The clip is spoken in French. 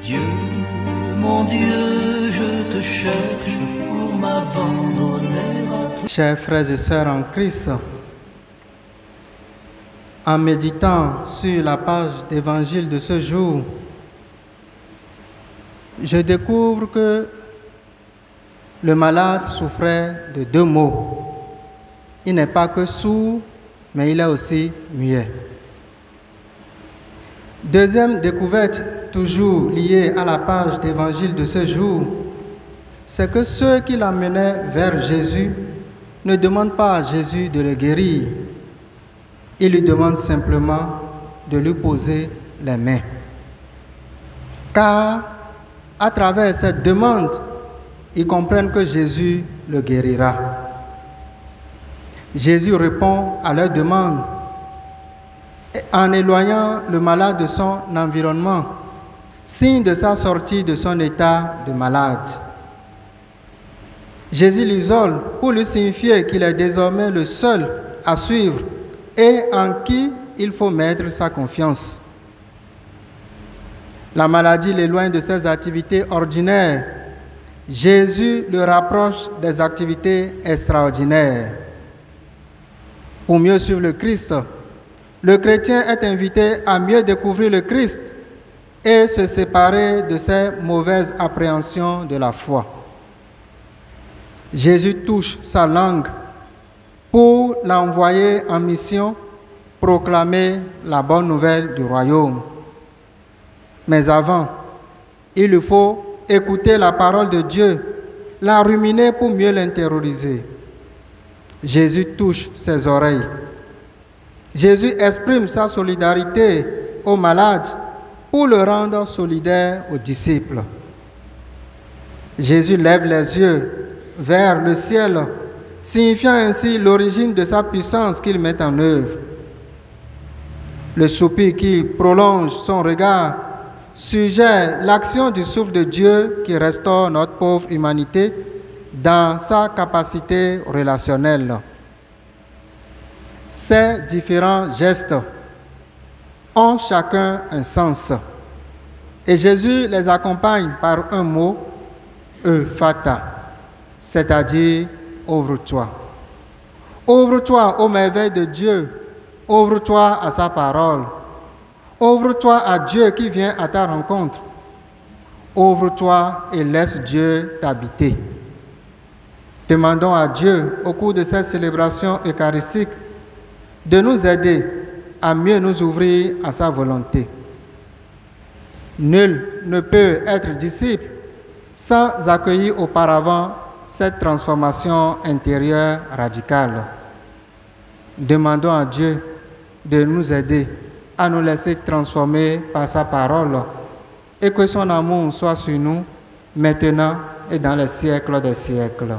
Dieu, mon Dieu, je te cherche pour m'abandonner à toi. Chers frères et sœurs en Christ, en méditant sur la page d'évangile de ce jour, je découvre que le malade souffrait de 2 maux. Il n'est pas que sourd, mais il est aussi muet. Deuxième découverte, toujours liée à la page d'évangile de ce jour, c'est que ceux qui l'emmenaient vers Jésus ne demandent pas à Jésus de le guérir. Ils lui demandent simplement de lui poser les mains. Car à travers cette demande, ils comprennent que Jésus le guérira. Jésus répond à leur demande en éloignant le malade de son environnement, signe de sa sortie de son état de malade. Jésus l'isole pour lui signifier qu'il est désormais le seul à suivre et en qui il faut mettre sa confiance. La maladie l'éloigne de ses activités ordinaires. Jésus le rapproche des activités extraordinaires. Pour mieux suivre le Christ, le chrétien est invité à mieux découvrir le Christ et se séparer de ses mauvaises appréhensions de la foi. Jésus touche sa langue pour l'envoyer en mission, proclamer la bonne nouvelle du royaume. Mais avant, il lui faut écouter la parole de Dieu, la ruminer pour mieux l'intérioriser. Jésus touche ses oreilles. Jésus exprime sa solidarité aux malades pour le rendre solidaire aux disciples. Jésus lève les yeux vers le ciel, signifiant ainsi l'origine de sa puissance qu'il met en œuvre. Le soupir qui prolonge son regard suggère l'action du souffle de Dieu qui restaure notre pauvre humanité dans sa capacité relationnelle. Ces différents gestes ont chacun un sens et Jésus les accompagne par un mot, Ephphatha, c'est-à-dire ouvre-toi. Ouvre-toi aux merveilles de Dieu, ouvre-toi à sa parole, ouvre-toi à Dieu qui vient à ta rencontre, ouvre-toi et laisse Dieu t'habiter. Demandons à Dieu, au cours de cette célébration eucharistique, de nous aider à mieux nous ouvrir à sa volonté. Nul ne peut être disciple sans accueillir auparavant cette transformation intérieure radicale. Demandons à Dieu de nous aider à nous laisser transformer par sa parole et que son amour soit sur nous maintenant et dans les siècles des siècles.